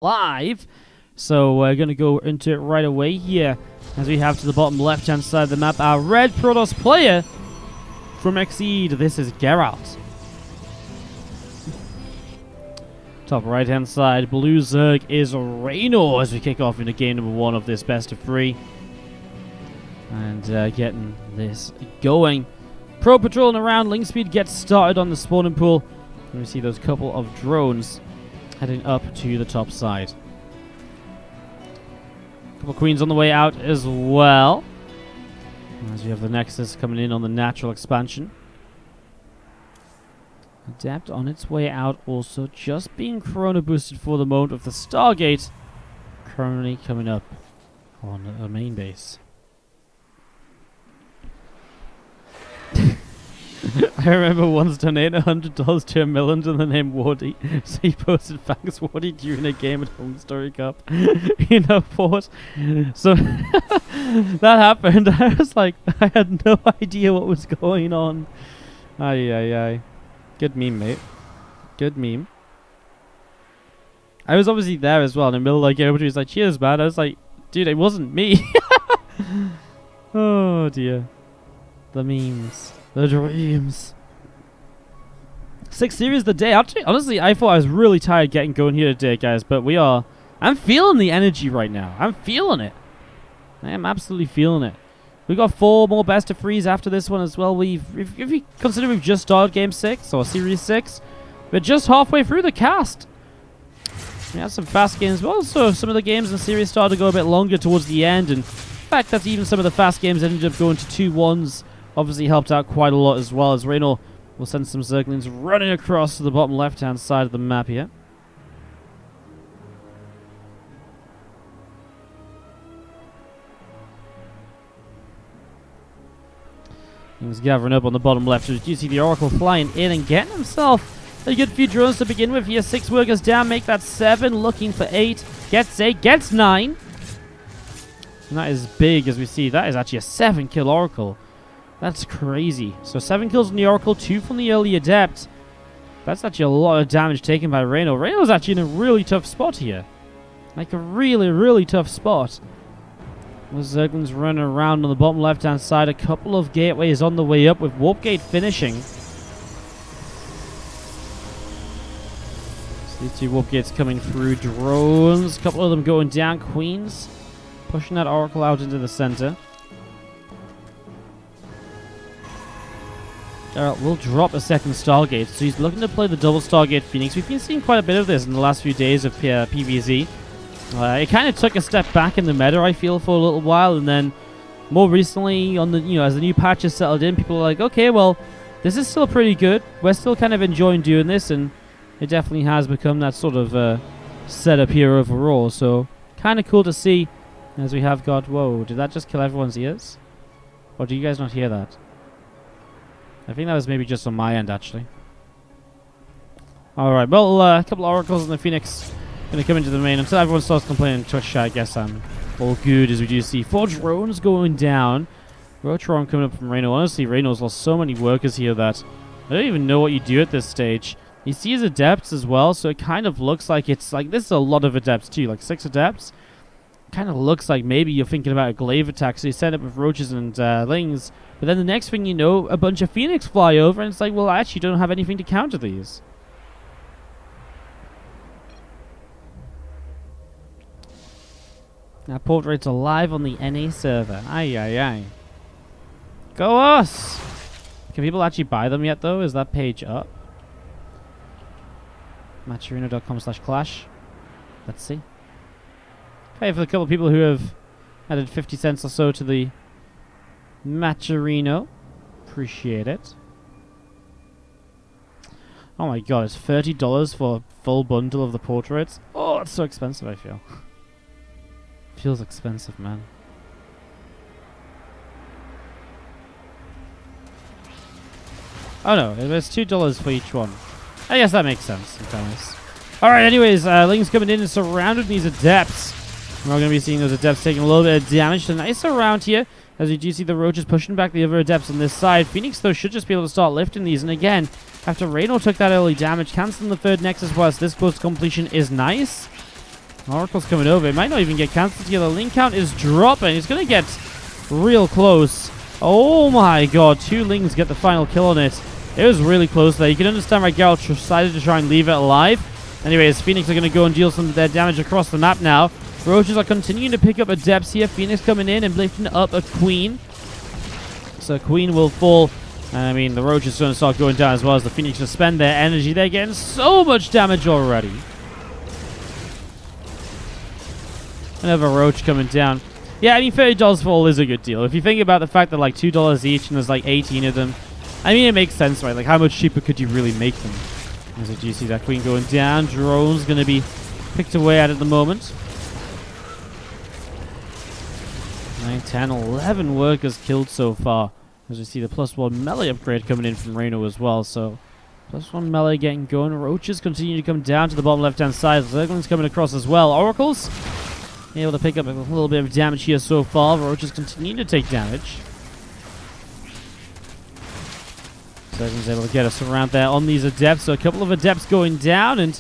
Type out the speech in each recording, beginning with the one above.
live. So we're going to go into it right away here, as we have to the bottom left-hand side of the map our red Protoss player from Exceed. This is Geralt. Top right-hand side, blue Zerg is Reynor as we kick off into game number 1 of this best of 3. And getting this going. Pro patrolling around, link speed gets started on the spawning pool. And we see those couple of drones heading up to the top side. Couple of queens on the way out as well, as you have the Nexus coming in on the natural expansion. Adept on its way out, also just being chrono boosted for the moment, with the Stargate currently coming up on the main base. I remember once donating $100 to a million to the name Wardy, so he posted thanks Wardy during a game at Home Story Cup in a port. So that happened. I was like, I had no idea what was going on. Aye. Good meme, mate. Good meme. I was obviously there as well in the middle, like everybody was like, cheers, man. I was like, dude, it wasn't me. Oh dear. The memes. The dreams. 6 series the day. Actually, honestly, I thought I was really tired getting going here today, guys. But we are. I'm feeling the energy right now. I'm feeling it. I am absolutely feeling it. We got 4 more best of 3s after this one as well. If you consider we've just started game 6 or series 6, we're just halfway through the cast. We had some fast games, but also some of the games in the series started to go a bit longer towards the end. And in fact, that's even some of the fast games ended up going to 2-1s. Obviously helped out quite a lot as well, as Reynor will send some Zerglings running across to the bottom left-hand side of the map here. He's gathering up on the bottom left. As you see the Oracle flying in and getting himself a good few drones to begin with here. 6 workers down, make that 7, looking for 8. Gets 8, gets 9. And that is big, as we see. That is actually a 7-kill Oracle. That's crazy. So 7 kills on the Oracle, 2 from the early Adept. That's actually a lot of damage taken by Reynor. Reynor's actually in a really tough spot here. Like a really tough spot. The Zerglings running around on the bottom left-hand side. A couple of gateways on the way up, with Warp Gate finishing. So these 2 Warp Gates coming through. Drones. A couple of them going down. Queens pushing that Oracle out into the center. Geralt will drop a second Stargate, so he's looking to play the double Stargate Phoenix. We've been seeing quite a bit of this in the last few days of PvZ. It kind of took a step back in the meta, I feel, for a little while, and then more recently, on the as the new patches settled in, people are like, okay, well, this is still pretty good. We're still kind of enjoying doing this, and it definitely has become that sort of setup here overall. So kind of cool to see, as we have got. Whoa, did that just kill everyone's ears? Or do you guys not hear that? I think that was maybe just on my end, actually. Alright, well, a couple of Oracles and the Phoenix going to come into the main. Until everyone starts complaining in Twitch chat, I guess I'm all good, as we do see 4 drones going down. Rotron coming up from Reynor. Honestly, Reynor's lost so many workers here that I don't even know what you do at this stage. He sees Adepts as well, so it kind of looks like it's like, this is a lot of Adepts too, like 6 Adepts. Kind of looks like maybe you're thinking about a glaive attack, so you set up with roaches and lings. But then the next thing you know, a bunch of Phoenix fly over, and it's like, well, I actually don't have anything to counter these. Now, portraits are live on the NA server. Aye. Go us! Can people actually buy them yet, though? Is that page up? Matcherino.com/clash. Let's see. Hey, for the couple of people who have added 50 cents or so to the Matcherino. Appreciate it. Oh my god, it's $30 for a full bundle of the portraits. Oh, it's so expensive, I feel. Feels expensive, man. Oh no, it's $2 for each one. I guess that makes sense, sometimes. Alright, anyways, Ling's coming in and surrounded these Adepts. We're going to be seeing those Adepts taking a little bit of damage. So nice around here, as you do see the Roaches pushing back the other Adepts on this side. Phoenix, though, should just be able to start lifting these. And again, after Reynor took that early damage, canceling the third Nexus whilst this close completion is nice. Oracle's coming over. It might not even get cancelled together. Link count is dropping. It's going to get real close. Oh my god. 2 Lings get the final kill on it. It was really close there. You can understand why Geralt decided to try and leave it alive. Anyways, Phoenix are going to go and deal some of their damage across the map now. Roaches are continuing to pick up adepts here. Phoenix coming in and lifting up a Queen. So Queen will fall. And I mean, the Roaches are going to start going down as well as the Phoenix just spend their energy. They're getting so much damage already. Another Roach coming down. Yeah, I mean, $30 for all is a good deal. If you think about the fact that like $2 each and there's like 18 of them, I mean, it makes sense, right? Like, how much cheaper could you really make them? As you see that Queen going down, Drone's going to be picked away at the moment. 9, 10, 11 workers killed so far. As we see the +1 melee upgrade coming in from Reynor as well. So, +1 melee getting going. Roaches continue to come down to the bottom left-hand side. Zerglings coming across as well. Oracles able to pick up a little bit of damage here so far. Roaches continue to take damage. Zerglings able to get us around there on these adepts. So a couple of adepts going down. And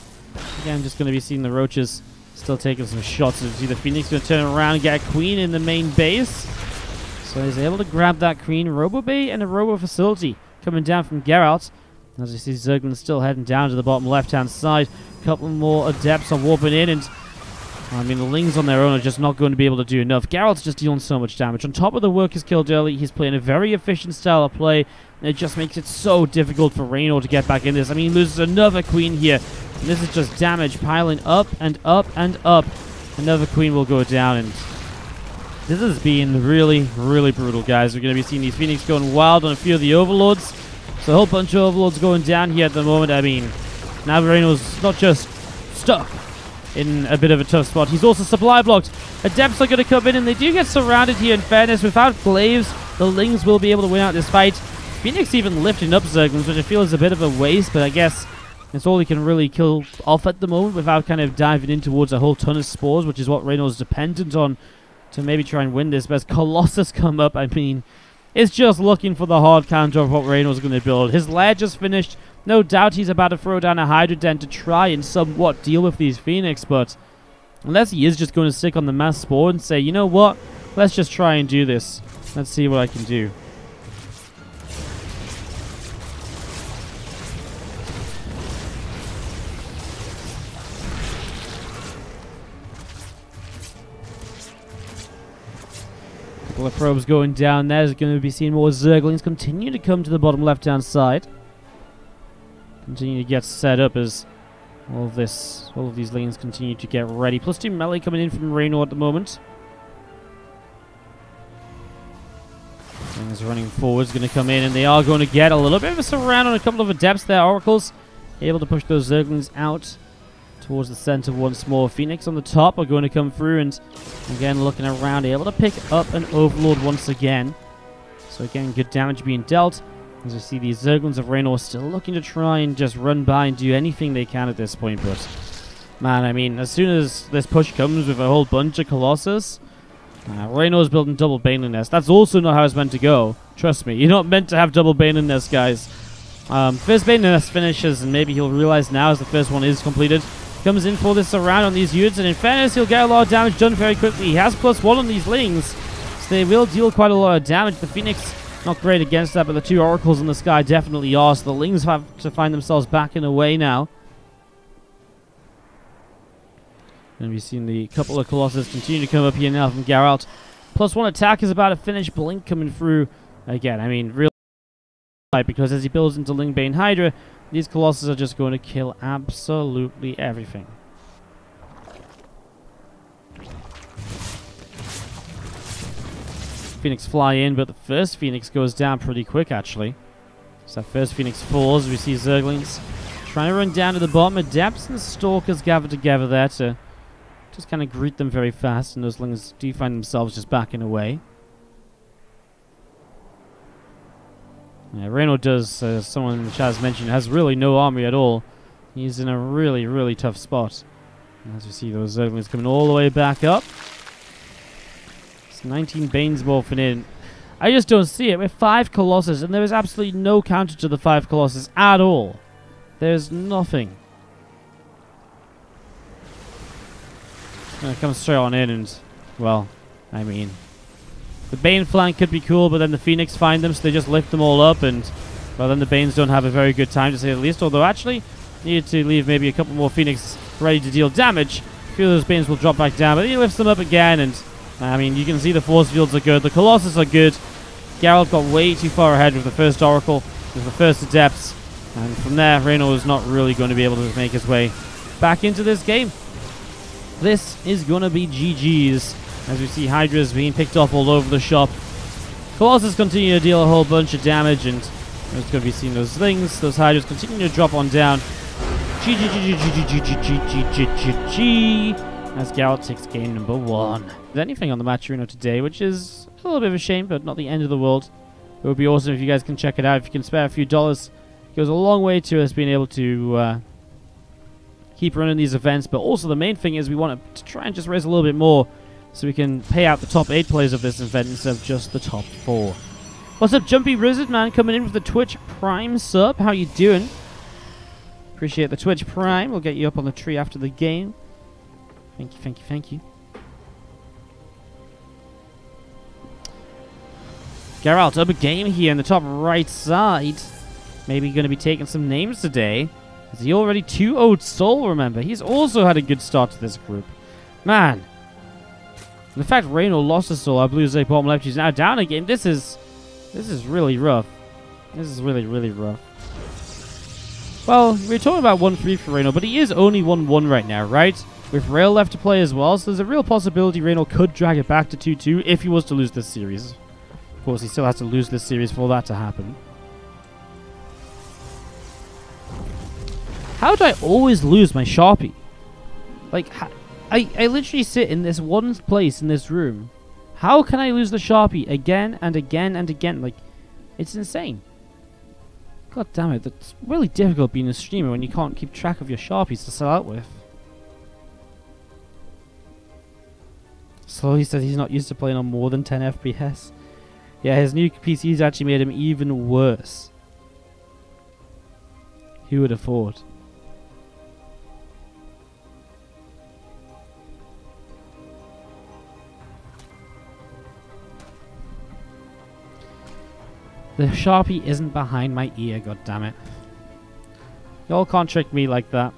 again, just going to be seeing the Roaches still taking some shots. As you see the Phoenix going to turn around and get a Queen in the main base. So he's able to grab that Queen. Robo Bay and a Robo Facility coming down from Geralt. As you see Zerglings still heading down to the bottom left-hand side. A couple more adepts are warping in, and I mean, the Lings on their own are just not going to be able to do enough. Geralt's just dealing so much damage. On top of the workers killed early, he's playing a very efficient style of play, and it just makes it so difficult for Reynor to get back in this. I mean, he loses another Queen here, and this is just damage piling up and up and up. Another Queen will go down, and this has been really, really brutal, guys. We're going to be seeing these Phoenix going wild on a few of the Overlords. So a whole bunch of Overlords going down here at the moment. I mean, now Reynor's not just stuck in a bit of a tough spot. He's also supply blocked. Adepts are going to come in, and they do get surrounded here. In fairness, without Glaives, the Lings will be able to win out this fight. Phoenix even lifting up Zerglings, which I feel is a bit of a waste, but I guess it's all he can really kill off at the moment without kind of diving in towards a whole ton of spores, which is what Reynor's dependent on to maybe try and win this. But as Colossus come up, I mean, it's just looking for the hard counter of what Reynor's going to build. His lair just finished. No doubt he's about to throw down a Hydra Den to try and somewhat deal with these Phoenix, but unless he is just going to stick on the mass spore and say, you know what, let's just try and do this. Let's see what I can do. Couple of probes going down there. There's going to be seeing more Zerglings continue to come to the bottom left-hand side. Continue to get set up as all of these Lings continue to get ready. +2 melee coming in from Reynor at the moment. Things running forward is going to come in, and they are going to get a little bit of a surround on a couple of adepts there. Oracles able to push those Zerglings out towards the center once more. Phoenix on the top are going to come through, and again looking around, able to pick up an Overlord once again. So again, good damage being dealt. As we see these Zerglings of Reynor still looking to try and just run by and do anything they can at this point. But man, I mean, as soon as this push comes with a whole bunch of Colossus, Reynor's building double Baneling Nest. That's also not how it's meant to go. Trust me, you're not meant to have double Baneling Nest, guys. First Baneling Nest finishes, and maybe he'll realize now as the first one is completed. Comes in for this surround on these units, and in fairness, he'll get a lot of damage done very quickly. He has +1 on these Lings, so they will deal quite a lot of damage. The Phoenix, not great against that, but the 2 Oracles in the sky definitely are, so the Lings have to find themselves backing away now. And we've seen the couple of Colossus continue to come up here now from Geralt. +1 attack is about to finish. Blink coming through again. I mean, real because as he builds into Lingbane Hydra, these Colossus are just going to kill absolutely everything. Phoenix fly in, but the first Phoenix goes down pretty quick, actually. So that first Phoenix falls. We see Zerglings trying to run down to the bottom. Adepts and Stalkers gather together there to just kind of greet them very fast, and those Lings do find themselves just backing away. Yeah, Reynor does, as someone in the chat has mentioned, has really no army at all. He's in a really, really tough spot. And as you see, those Zerglings coming all the way back up. 19 Banes morphing in. I just don't see it. We're 5 Colossus, and there is absolutely no counter to the 5 Colossus at all. There's nothing. Gonna come straight on in and, well, I mean, the Bane flank could be cool, but then the Phoenix find them, so they just lift them all up, and, well, then the Banes don't have a very good time, to say the least, although actually, needed to leave maybe a couple more Phoenix ready to deal damage. A few of those Banes will drop back down, but he lifts them up again, and, I mean, you can see the force fields are good, the Colossus are good. Geralt got way too far ahead with the first Oracle, with the first Adepts, and from there, Reynor is not really going to be able to make his way back into this game. This is going to be GG's, as we see Hydras being picked off all over the shop. Colossus continue to deal a whole bunch of damage, and there's going to be seeing those things. Those Hydras continue to drop on down. GG, as Geralt takes game number 1. There's anything on the match arena today, which is a little bit of a shame, but not the end of the world. It would be awesome if you guys can check it out. If you can spare a few dollars, it goes a long way to us being able to keep running these events. But also the main thing is we want to try and just raise a little bit more so we can pay out the top 8 players of this event instead of just the top 4. What's up, Jumpy Wizard Man, coming in with the Twitch Prime sub. How you doing? Appreciate the Twitch Prime. We'll get you up on the tree after the game. Thank you, thank you, thank you. Geralt up a game here in the top right side. Maybe going to be taking some names today. Is he already 2-0 Soul, remember? He's also had a good start to this group. Man. The fact Reynor lost his Soul, our Blue Zay bottom left, he's now down again. This is really rough. This is really, really rough. Well, we're talking about 1-3 for Reynor, but he is only 1-1 right now, right? With Rail left to play as well, so there's a real possibility Reynor could drag it back to 2-2 if he was to lose this series. Of course, he still has to lose this series for that to happen. How do I always lose my Sharpie? Like, I literally sit in this one place in this room. How can I lose the Sharpie again and again and again? Like, it's insane. God damn it, that's really difficult being a streamer when you can't keep track of your Sharpies to sell out with. Slowly says he's not used to playing on more than 10 FPS. Yeah, his new PC's actually made him even worse. Who would have thought? The Sharpie isn't behind my ear, goddammit. Y'all can't trick me like that.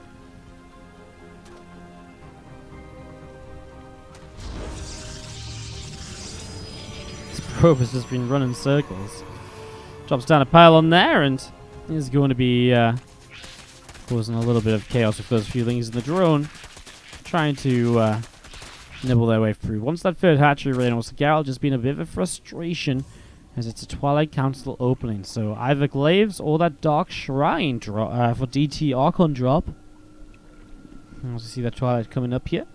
Probe has just been running circles. Drops down a pylon there, and is going to be causing a little bit of chaos with those few things in the drone, trying to nibble their way through. Once that third hatchery ran, also Geralt just been a bit of a frustration, as it's a Twilight Council opening. So either Glaives or that Dark Shrine for DT Archon drop. And also see that Twilight coming up here.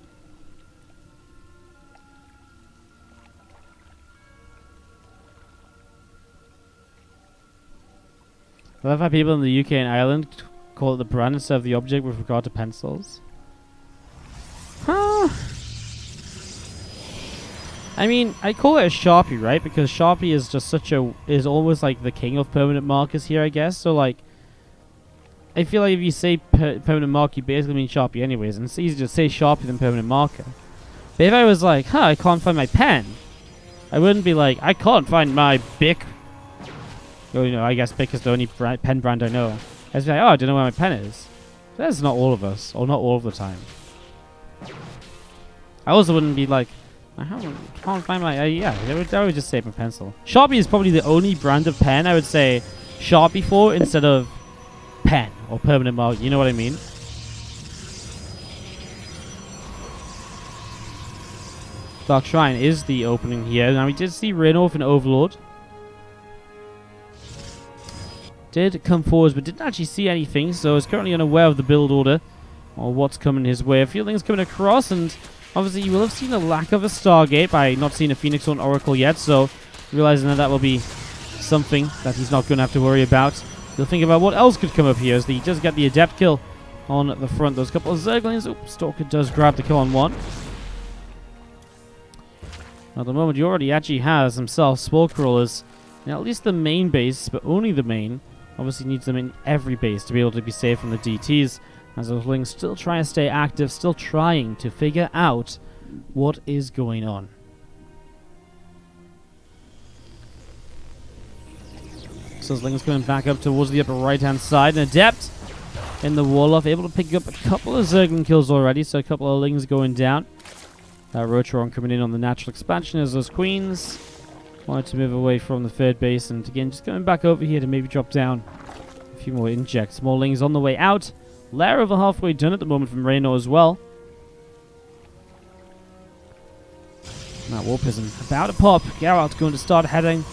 I love how people in the UK and Ireland call it the brand instead of the object with regard to pencils. Huh. I mean, I call it a Sharpie, right? Because Sharpie is just is almost like the king of permanent markers here, I guess. So, like, I feel like if you say permanent mark, you basically mean Sharpie anyways. And it's easier to say Sharpie than permanent marker. But if I was like, I can't find my pen, I wouldn't be like, I can't find my Bic. Well, you know, I guess Bic is the only pen brand I know. I'd be like, I don't know where my pen is. That's not all of us, or not all of the time. I also wouldn't be like, I can't find my, I would just say my pencil. Sharpie is probably the only brand of pen I would say Sharpie for instead of pen or permanent mark. You know what I mean? Dark Shrine is the opening here. Now we did see Reynor and Overlord. Did come forward, but didn't actually see anything, so is currently unaware of the build order or what's coming his way. A few things coming across, and obviously you will have seen a lack of a Stargate by not seeing a Phoenix or an Oracle yet, so realizing that will be something that he's not going to have to worry about. He'll think about what else could come up here, as he does get the Adept kill on the front. Those couple of Zerglings. Oops, Stalker does grab the kill on one. At the moment, he already actually has himself Spore Crawlers in at least the main base, but only the main. Obviously needs them in every base to be able to be safe from the DTs. As those wings still trying to stay active, still trying to figure out What is going on? So Sling's coming back up towards the upper right-hand side. An Adept in the wall-off, able to pick up a couple of Zergling kills already, so a couple of Lings going down. Rocharon coming in on the natural expansion as those Queens wanted to move away from the third base, and again, just coming back over here to maybe drop down a few more injects. More Lings on the way out. Lair over halfway done at the moment from Reynor as well. That War Prism about to pop. Geralt's going to start heading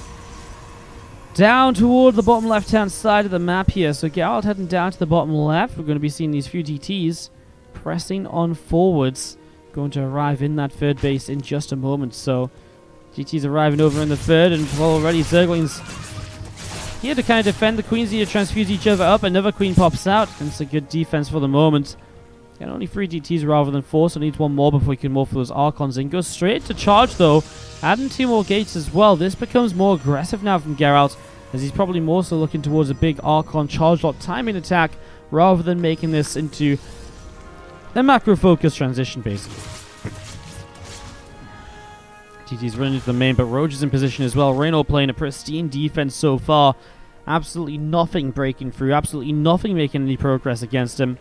down toward the bottom left-hand side of the map here. So Geralt heading down to the bottom left. We're going to be seeing these few DTs pressing on forwards. Going to arrive in that third base in just a moment. So GT's arriving over in the third, and already Zerglings here to kind of defend the Queens here, to transfuse each other up. Another Queen pops out, and it's a good defense for the moment. And only 3 DTs rather than 4, so needs 1 more before we can morph those Archons in. Goes straight to charge though, adding 2 more gates as well. This becomes more aggressive now from Geralt, as he's probably more so looking towards a big Archon charge lot timing attack, rather than making this into a macro-focused transition, basically. TT's running into the main, but Roach is in position as well. Reynor playing a pristine defense so far. Absolutely nothing breaking through, absolutely nothing making any progress against him.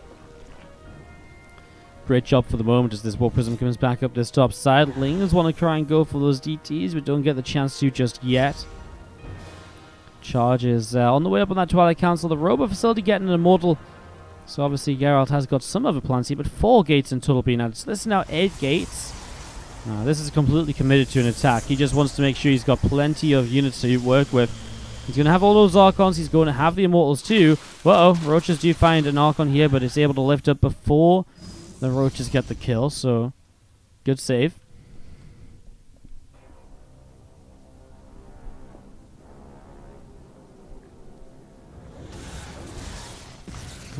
Great job for the moment as this War Prism comes back up this top side. Lings want to try and go for those DTs, but don't get the chance to just yet. Charges on the way up on that Twilight Council. The Robo Facility getting an Immortal. So obviously Geralt has got some other plans here, but 4 gates in total being added. So this is now 8 gates. This is completely committed to an attack. He just wants to make sure he's got plenty of units to work with. He's going to have all those Archons. He's going to have the Immortals too. Uh-oh, Roaches do find an Archon here, but it's able to lift up before the Roaches get the kill, so good save.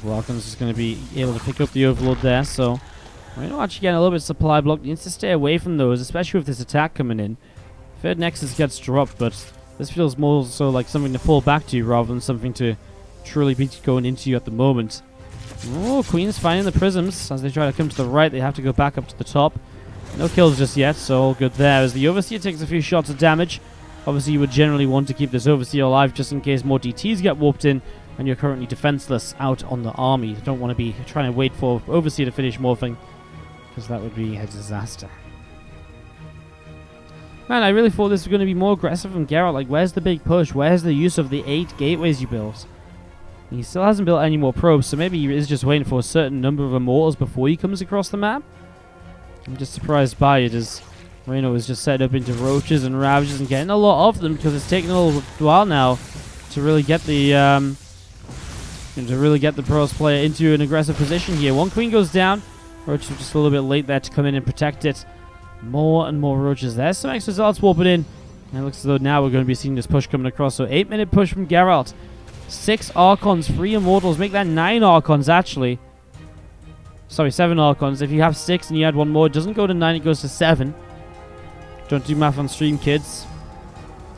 Archons is going to be able to pick up the Overlord there, so we're actually getting a little bit of supply block. Needs to stay away from those, especially with this attack coming in. Third Nexus gets dropped, but this feels more so like something to fall back to rather than something to truly be going into at the moment. Oh, Queen's finding the Prisms. As they try to come to the right, they have to go back up to the top. No kills just yet, so all good there. As the Overseer takes a few shots of damage. Obviously, you would generally want to keep this Overseer alive just in case more DTs get warped in and you're currently defenseless out on the army. You don't want to be trying to wait for Overseer to finish morphing, because that would be a disaster. Man, I really thought this was going to be more aggressive from Geralt. Like, where's the big push? Where's the use of the 8 gateways you built? He still hasn't built any more probes, so maybe he is just waiting for a certain number of Immortals before he comes across the map. I'm just surprised by it, as Reynor was just set up into Roaches and Ravages and getting a lot of them, because it's taken a little while now to really get the Pros player into an aggressive position here. 1 Queen goes down. Roaches are just a little bit late there to come in and protect it. More and more Roaches. There's some extra Zealots warping in. And it looks as though now we're going to be seeing this push coming across. So 8-minute push from Geralt. 6 Archons, 3 Immortals. Make that 9 Archons, actually. Sorry, 7 Archons. If you have 6 and you add 1 more, it doesn't go to 9, it goes to 7. Don't do math on stream, kids.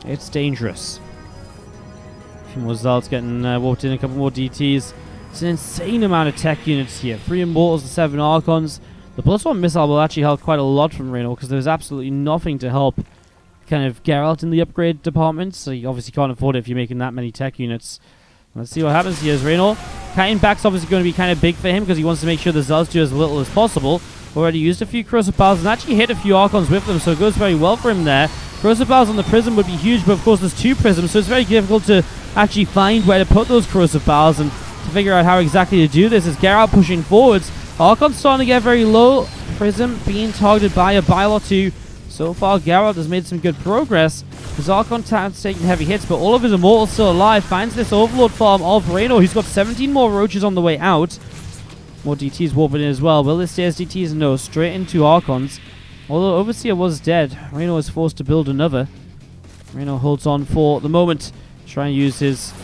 It's dangerous. A few more Zealots getting warped in, a couple more DTs. It's an insane amount of tech units here. 3 Immortals and 7 Archons. The +1 missile will actually help quite a lot from Reynor, because there's absolutely nothing to help kind of Geralt in the upgrade department. So you obviously can't afford it if you're making that many tech units. Let's see what happens here as Reynor. Kiting back's obviously going to be kind of big for him, because he wants to make sure the Zealots do as little as possible. Already used a few Corrosive Bowels and actually hit a few Archons with them, so it goes very well for him there. Corrosive Bowels on the Prism would be huge, but of course there's 2 Prisms, so it's very difficult to actually find where to put those Corrosive Bowels and to figure out how exactly to do this. As Geralt pushing forwards, Archon's starting to get very low. Prism being targeted by a Bile or 2. So far, Geralt has made some good progress. His Archon tan's taking heavy hits, but all of his Immortals still alive. Finds this Overlord farm of Reynor, who's got 17 more Roaches on the way out. More DTs warping in as well. Will this stay as DTs? No, straight into Archons. Although Overseer was dead, Reynor is forced to build another. Reynor holds on for the moment. Try and use his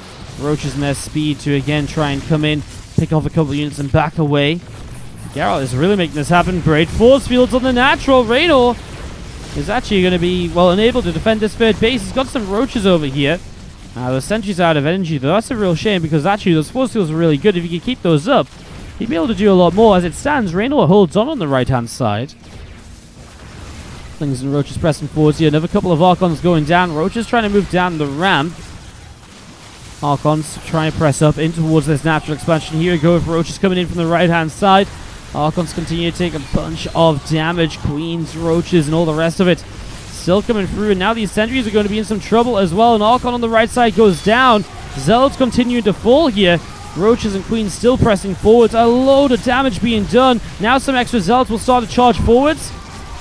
Roaches and their speed to again try and come in, pick off a couple of units and back away. Geralt is really making this happen. Great force fields on the natural. Reynor is actually going to be, well, unable to defend this third base. He's got some Roaches over here. The sentry's out of energy, though. That's a real shame, because actually those force fields are really good. If you could keep those up, he'd be able to do a lot more. As it stands, Reynor holds on the right-hand side. Halflings and Roaches pressing forwards here. Another couple of Archons going down. Roaches trying to move down the ramp. Archons trying to press up in towards this natural expansion. Here we go with Roaches coming in from the right-hand side. Archons continue to take a bunch of damage. Queens, Roaches, and all the rest of it still coming through. And now these sentries are going to be in some trouble as well. An Archon on the right side goes down. Zealots continuing to fall here. Roaches and Queens still pressing forwards. A load of damage being done. Now some extra Zealots will start to charge forwards.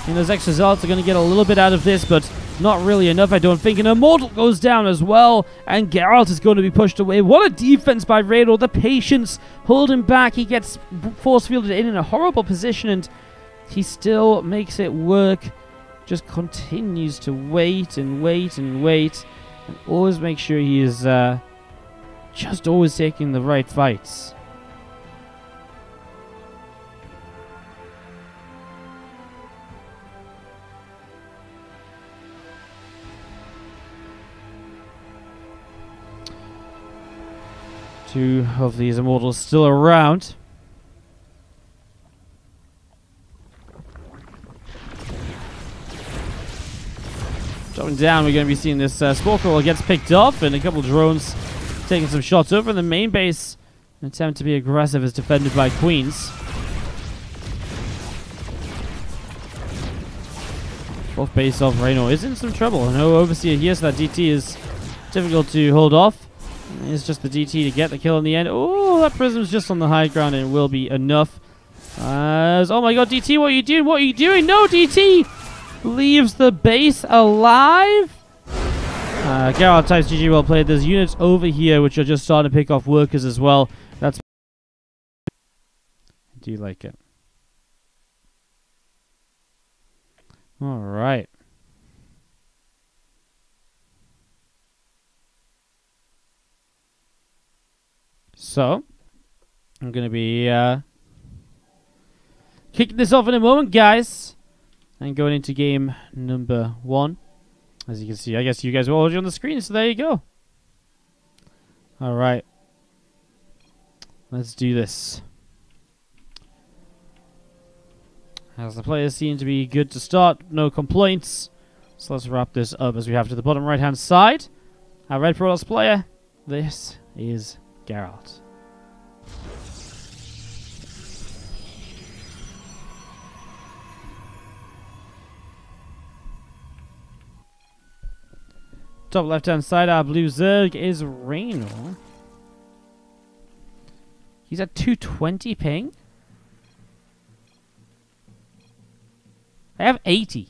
And those extra Zealots are going to get a little bit out of this, but not really enough, I don't think. And Immortal goes down as well. And Geralt is going to be pushed away. What a defense by Reynor. The patience holding back. He gets force fielded in a horrible position, and he still makes it work. Just continues to wait and wait and wait. And always make sure he is just always taking the right fights. Two of these Immortals still around. Dropping down, we're going to be seeing this Spore Crawler gets picked off, and a couple of drones taking some shots over. In the main base, an attempt to be aggressive is defended by Queens. Fourth base of Reynor is in some trouble. No Overseer here, so that DT is difficult to hold off. It's just the DT to get the kill in the end. Oh, that Prism's just on the high ground, and it will be enough. Oh my god, DT, what are you doing? What are you doing? No, DT leaves the base alive. Geralt types GG, well played. There's units over here which are just starting to pick off workers as well. That's... Do you like it? Alright. So, I'm going to be kicking this off in a moment, guys. And going into game number 1. As you can see, I guess you guys were already on the screen, so there you go. Alright. Let's do this. As the players seem to be good to start, no complaints. So let's wrap this up as we have to the bottom right-hand side. Our Red Protoss player, this is Geralt. Top left-hand side, our blue Zerg is Reynor. He's at 220 ping. I have 80.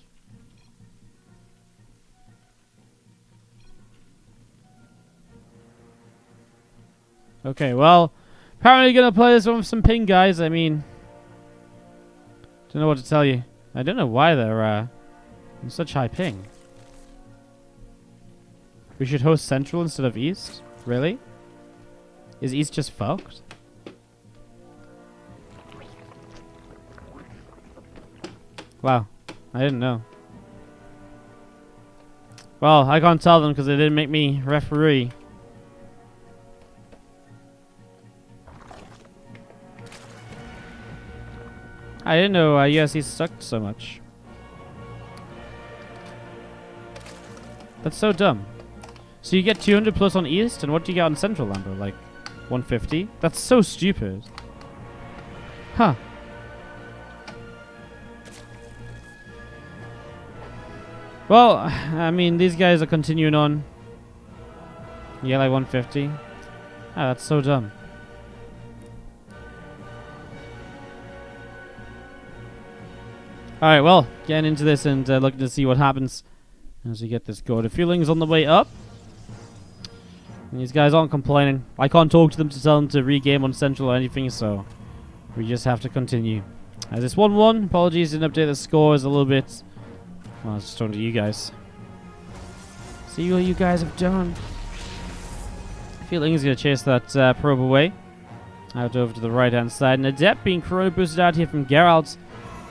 Okay, well, apparently gonna play this one with some ping, guys. I mean, don't know what to tell you. I don't know why they're in such high ping. We should host Central instead of East? Really? Is East just fucked? Wow, I didn't know. Well, I can't tell them because they didn't make me referee. I didn't know USC sucked so much. That's so dumb. So you get 200 plus on East, and what do you get on Central, Lambo? Like 150? That's so stupid. Huh. Well, I mean, these guys are continuing on. Yeah, like 150. Ah, that's so dumb. Alright, well, getting into this and looking to see what happens as we get this go. The feeling's on the way up. And these guys aren't complaining. I can't talk to them to tell them to regame on Central or anything, so we just have to continue. As it's 1-1, apologies, didn't update the scores a little bit. Well, I was just talking to you guys. See what you guys have done. Feeling is going to chase that probe away. Out over to the right-hand side. And Adept being chrono boosted out here from Geralt.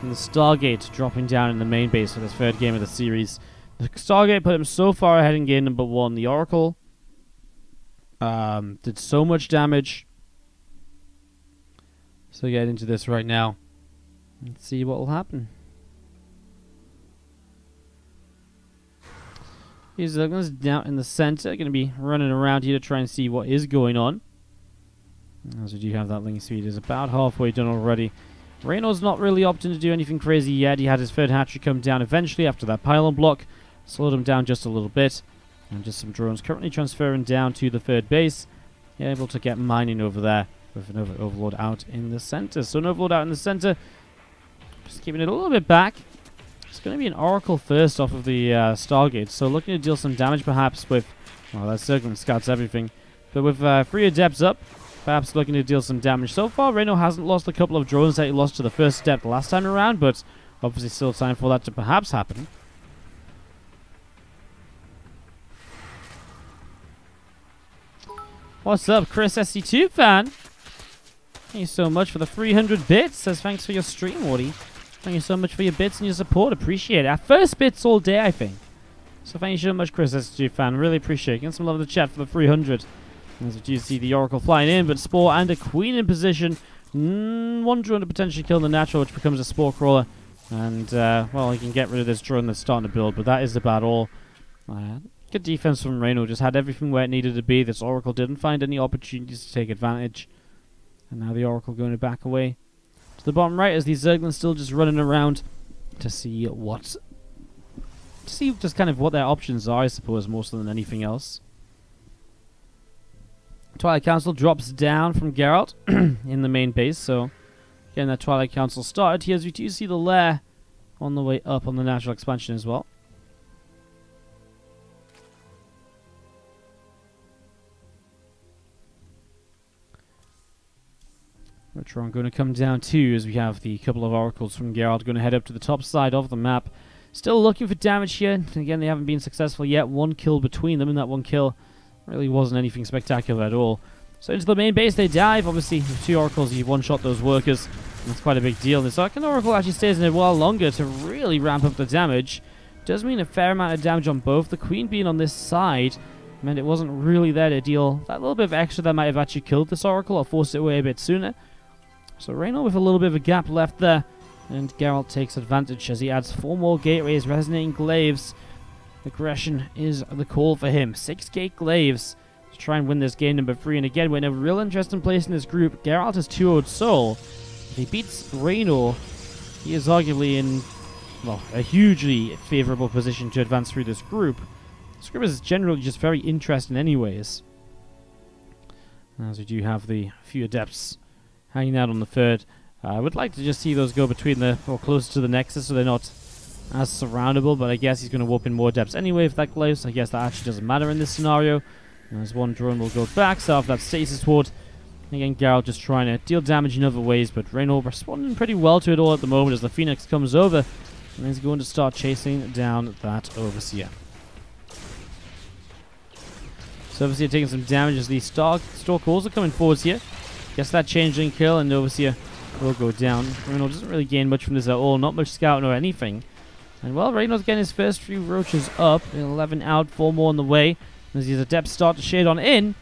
And the Stargate dropping down in the main base for this third game of the series. The Stargate put him so far ahead in game number 1. The Oracle did so much damage. So get into this right now. Let's see what will happen. These Zerglings down in the center, going to be running around here to try and see what is going on. As we do have that link speed is about halfway done already. Reynor's not really opting to do anything crazy yet. He had his third hatchery come down eventually after that pylon block. Slowed him down just a little bit. And just some drones currently transferring down to the third base. Yeah, able to get mining over there with an overlord out in the center. So an overlord out in the center. Just keeping it a little bit back. It's going to be an Oracle first off of the Stargate. So looking to deal some damage perhaps with... Well, that Zergling scouts everything. But with 3 Adepts up, perhaps looking to deal some damage. So far, Reynor hasn't lost a couple of drones that he lost to the first Adept last time around, but obviously still time for that to perhaps happen. What's up, Chris SC2 fan? Thank you so much for the 300 bits. Says thanks for your stream, Wardy. Thank you so much for your bits and your support. Appreciate it. Our first bits all day, I think. So thank you so much, Chris SC2 fan. Really appreciate it. Get some love in the chat for the 300. As we do see the Oracle flying in, but Spore and a Queen in position. One drone to potentially kill the Natural, which becomes a Spore Crawler. And, well, he can get rid of this drone that's starting to build, but that is about all. Good defense from Reynor. Just had everything where it needed to be. This Oracle didn't find any opportunities to take advantage. And now the Oracle going to back away to the bottom right as these Zerglings still just running around to see what... To see just kind of what their options are, I suppose, more so than anything else. Twilight Council drops down from Geralt in the main base, so getting that Twilight Council started here as we do see the lair on the way up on the natural expansion as well. Which I'm going to come down to as we have the couple of oracles from Geralt going to head up to the top side of the map. Still looking for damage here. Again, they haven't been successful yet. One kill between them, and that one kill really wasn't anything spectacular at all. So into the main base they dive. Obviously, with 2 oracles, you one-shot those workers. That's quite a big deal. The second oracle actually stays in it a while longer to really ramp up the damage. Does mean a fair amount of damage on both. The Queen being on this side meant it wasn't really there to deal that little bit of extra that might have actually killed this oracle or forced it away a bit sooner. So Reynor with a little bit of a gap left there. And Geralt takes advantage as he adds 4 more gateways, resonating glaives. Aggression is the call for him. 6 gate glaives to try and win this game number 3. And again, we're in a real interesting place in this group. Geralt has 2-0'd Soul. If he beats Reynor, he is arguably in, well, a hugely favorable position to advance through this group. This group is generally just very interesting anyways. As we do have the few Adepts hanging out on the third. I would like to just see those go between the, or closer to the Nexus so they're not as surroundable, but I guess he's going to warp in more Adepts anyway if that glaives. I guess that actually doesn't matter in this scenario. As one drone will go back, so off that stasis ward. Again, Geralt just trying to deal damage in other ways, but Reynor responding pretty well to it all at the moment as the Phoenix comes over and he's going to start chasing down that Overseer. So Overseer taking some damage as the Stalk also coming forwards here. Guess that Changeling kill and Overseer will go down. Reynor doesn't really gain much from this at all, not much scouting or anything. And well, Reynor's getting his first few roaches up, 11 out, 4 more on the way. As these Adepts start to shade on in,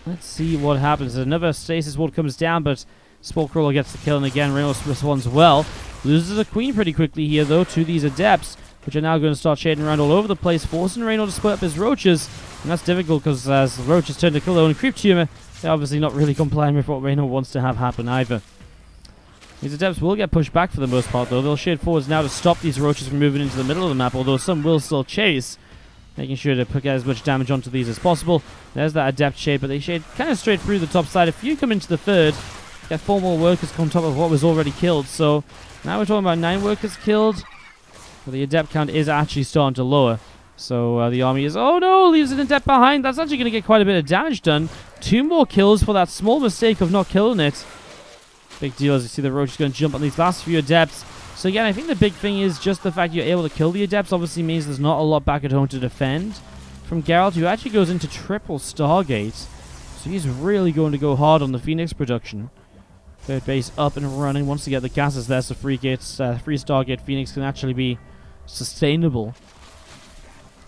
let's see what happens. Another stasis ward comes down, but Spore Crawler gets the kill, and again, Reynor responds well. Loses a Queen pretty quickly here, though, to these Adepts, which are now going to start shading around all over the place, forcing Reynor to split up his roaches. And that's difficult, because as the roaches turn to kill their own creep tumor, they're obviously not really complying with what Reynor wants to have happen either. These Adepts will get pushed back for the most part, though. They'll shade forwards now to stop these roaches from moving into the middle of the map, although some will still chase, making sure to get as much damage onto these as possible. There's that Adept shade, but they shade kind of straight through the top side. A few come into the third, get 4 more workers on top of what was already killed. So now we're talking about 9 workers killed, but the Adept count is actually starting to lower. So the army is, oh no, leaves an Adept behind. That's actually going to get quite a bit of damage done. 2 more kills for that small mistake of not killing it. Big deal as you see the Roach is going to jump on these last few Adepts. So again, I think the big thing is just the fact you're able to kill the Adepts obviously means there's not a lot back at home to defend. From Geralt, who actually goes into triple Stargate. So he's really going to go hard on the Phoenix production. Third base up and running. Once you get the gases there, so 3 Stargate Phoenix can actually be sustainable.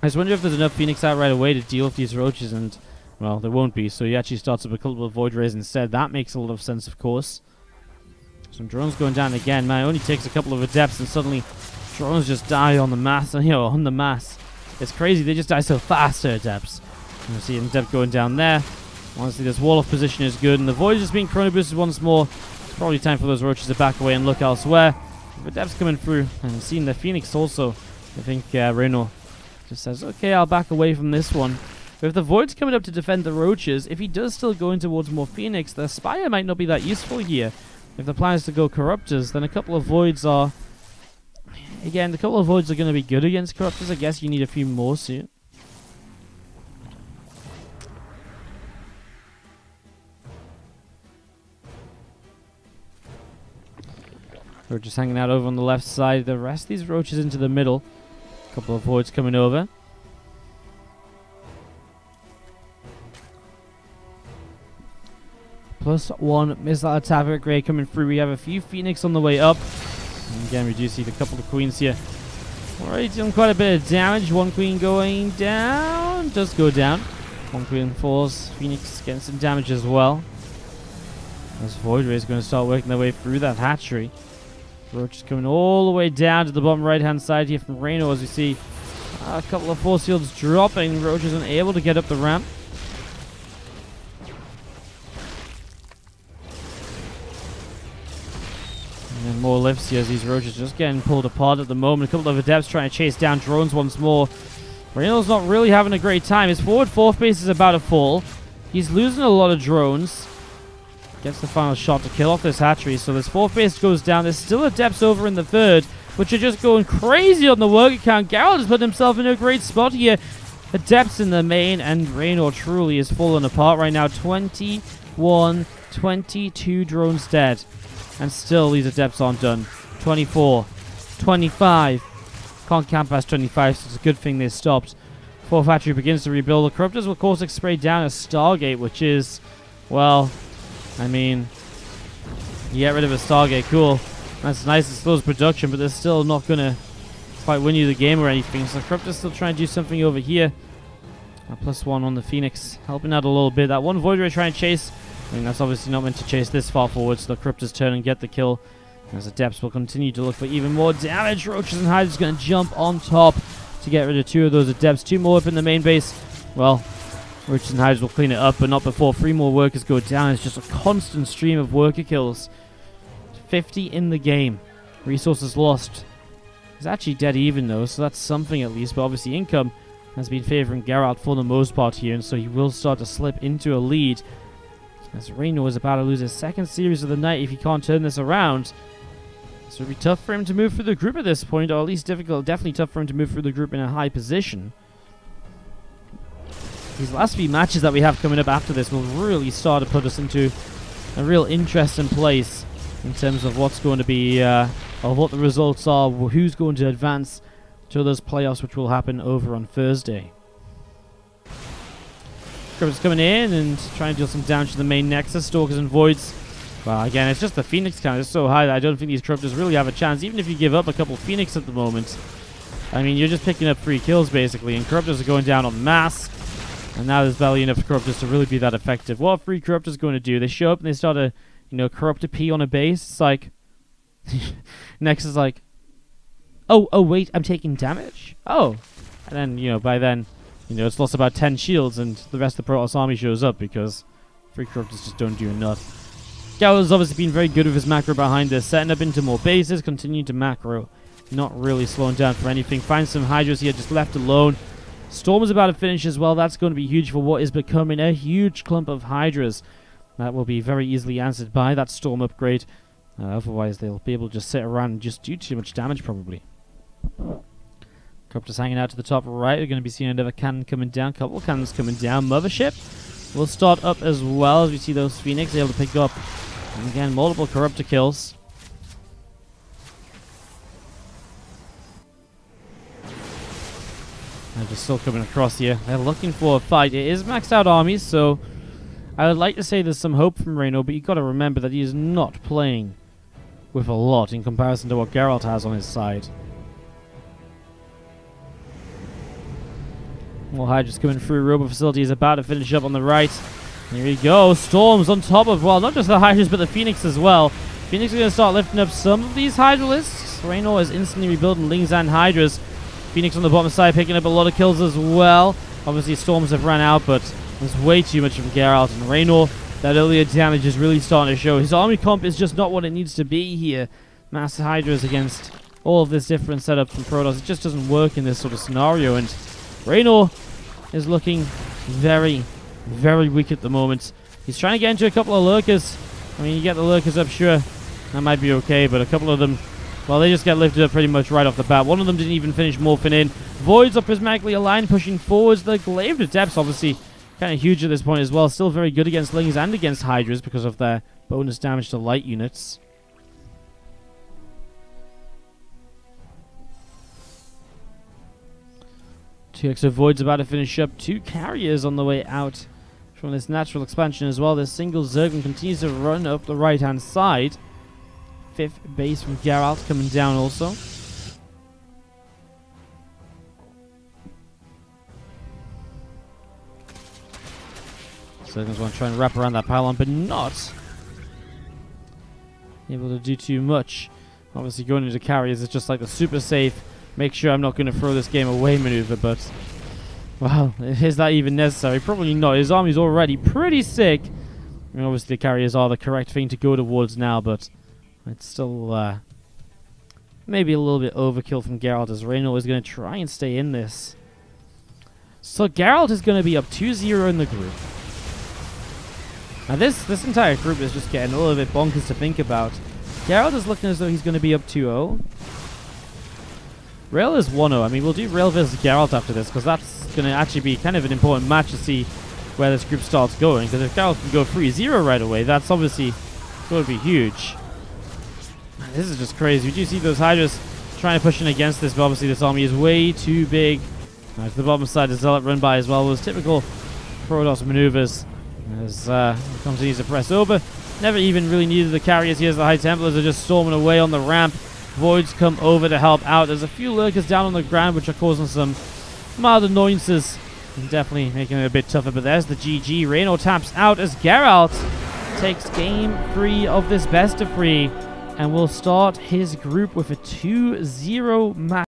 I just wonder if there's enough Phoenix out right away to deal with these Roaches, and, well, there won't be. So he actually starts up a couple of Void Rays instead. That makes a lot of sense, of course. Some drones going down again. Man, it only takes a couple of Adepts and suddenly drones just die on the mass. On the mass. It's crazy. They just die so fast, her Adepts. You see Adept going down there. Honestly, this wall of position is good, and the Void is just being chrono boosted once more. It's probably time for those roaches to back away and look elsewhere. But Adept's coming through, and seeing the Phoenix also. I think Reynor just says, okay, I'll back away from this one. But if the Void's coming up to defend the roaches, if he does still go in towards more Phoenix, the Spire might not be that useful here. If the plan is to go Corruptors, then a couple of Voids are... Again, a couple of Voids are going to be good against Corruptors. I guess you need a few more soon. We're just hanging out over on the left side. The rest of these roaches into the middle. A couple of Voids coming over. +1 missile attack grade coming through. We have a few Phoenix on the way up. And again, we do see the couple of Queens here. Alright, doing quite a bit of damage. One Queen going down. Does go down. One Queen falls. Phoenix getting some damage as well. This Void Ray is going to start working their way through that hatchery. Roach is coming all the way down to the bottom right-hand side here from Reynor, as we see a couple of force fields dropping. Roach is unable to get up the ramp. And then more lifts here as these roaches just getting pulled apart at the moment. A couple of Adepts trying to chase down drones once more. Reynor's not really having a great time. His forward fourth base is about to fall. He's losing a lot of drones. Gets the final shot to kill off this hatchery. So this fourth base goes down. There's still Adepts over in the third, which are just going crazy on the work account. Geralt has put himself in a great spot here. Adepts in the main, and Reynor truly is falling apart right now. 21, 22 drones dead. And still these Adepts aren't done. 24, 25. Can't camp past 25, so it's a good thing they stopped. Fourth hatchery begins to rebuild. The Corruptors will caustic spray down a Stargate, which is, well... I mean, you get rid of a Stargate, cool. That's nice, it slows production, but they're still not going to quite win you the game or anything. So Corruptor's still trying to do something over here. A +1 on the Phoenix, helping out a little bit. That one Void Ray trying to chase. I mean, that's obviously not meant to chase this far forward, so the Corruptor's turn and get the kill. As Adepts will continue to look for even more damage. Roaches and Hydras going to jump on top to get rid of 2 of those Adepts. 2 more up in the main base. Well... Roaches and Hydras will clean it up, but not before 3 more workers go down. It's just a constant stream of worker kills. 50 in the game. Resources lost. He's actually dead even though, so that's something at least. But obviously income has been favoring Geralt for the most part here, and so he will start to slip into a lead. As Reynor is about to lose his second series of the night if he can't turn this around. So it'll be tough for him to move through the group at this point, or at least difficult, definitely tough for him to move through the group in a high position. These last few matches that we have coming up after this will really start to put us into a real interesting place in terms of what's going to be, or what the results are, who's going to advance to those playoffs, which will happen over on Thursday. Corruptors coming in and trying to deal some damage to the main Nexus. Stalkers and Voids. Well, again, it's just the Phoenix count is so high that I don't think these Corruptors really have a chance, even if you give up a couple Phoenix at the moment. I mean, you're just picking up 3 kills, basically, and Corruptors are going down en masse. And now there's barely enough Corruptors to really be that effective. What are 3 Corruptors going to do? They show up and they start to, corrupt a P on a base. It's like... Next is like... Oh, wait, I'm taking damage? Oh. And then, by then, it's lost about 10 shields and the rest of the Protoss army shows up because 3 Corruptors just don't do enough. Geralt has obviously been very good with his macro behind this, setting up into more bases, continuing to macro. Not really slowing down for anything. Find some Hydras here, just left alone. Storm is about to finish as well. That's going to be huge for what is becoming a huge clump of Hydras. That will be very easily answered by that Storm upgrade. Otherwise, they'll be able to just sit around and just do too much damage, probably. Corruptors hanging out to the top right. We're going to be seeing another cannon coming down. Couple cannons coming down. Mothership will start up as well as we see those Phoenix able to pick up. And again, multiple Corruptor kills. They're just still coming across here. They're looking for a fight. It is maxed out armies, so I would like to say there's some hope from Reynor, but you've got to remember that he is not playing with a lot in comparison to what Geralt has on his side. More Hydras coming through. Robo Facility is about to finish up on the right. Here we go. Storms on top of, well, not just the Hydras, but the Phoenix as well. Phoenix is going to start lifting up some of these Hydralists. Reynor is instantly rebuilding Lings and Hydras. Phoenix on the bottom side picking up a lot of kills as well. Obviously, Storms have run out, but there's way too much from Geralt. And Reynor, that earlier damage is really starting to show. His army comp is just not what it needs to be here. Mass Hydras against all of this different setup from Protoss. It just doesn't work in this sort of scenario. And Reynor is looking very, very weak at the moment. He's trying to get into a couple of lurkers. I mean, you get the lurkers up, sure. That might be okay, but a couple of them, well, they just get lifted up pretty much right off the bat. One of them didn't even finish morphing in. Voids are prismatically aligned, pushing forwards. The Glaive of Depths, obviously, kind of huge at this point as well. Still very good against Lings and against Hydras because of their bonus damage to light units. Two extra Voids about to finish up. Two carriers on the way out from this natural expansion as well. This single Zergling continues to run up the right-hand side. Fifth base from Geralt coming down also. Zerglings want to try and wrap around that pylon, but not able to do too much. Obviously going into carriers is just like the super safe, make sure I'm not going to throw this game away maneuver, but wow, is that even necessary? Probably not. His army's already pretty sick. I mean, obviously the carriers are the correct thing to go towards now, but it's still maybe a little bit overkill from Geralt, as Reynor is going to try and stay in this. So Geralt is going to be up 2-0 in the group. Now this entire group is just getting a little bit bonkers to think about. Geralt is looking as though he's going to be up 2-0. Rail is 1-0. I mean, we'll do Rail versus Geralt after this, because that's going to actually be kind of an important match to see where this group starts going. Because if Geralt can go 3-0 right away, that's obviously going to be huge. Man, this is just crazy. We do see those Hydras trying to push in against this, but obviously this army is way too big. To the bottom side, the Zealot run by as well was typical Protoss maneuvers as he continues to press over. Never even really needed the carriers here as the High Templars are just storming away on the ramp. Voids come over to help out. There's a few lurkers down on the ground which are causing some mild annoyances and definitely making it a bit tougher, but there's the GG. Reynor taps out as Geralt takes game 3 of this best of 3 and will start his group with a 2-0 match.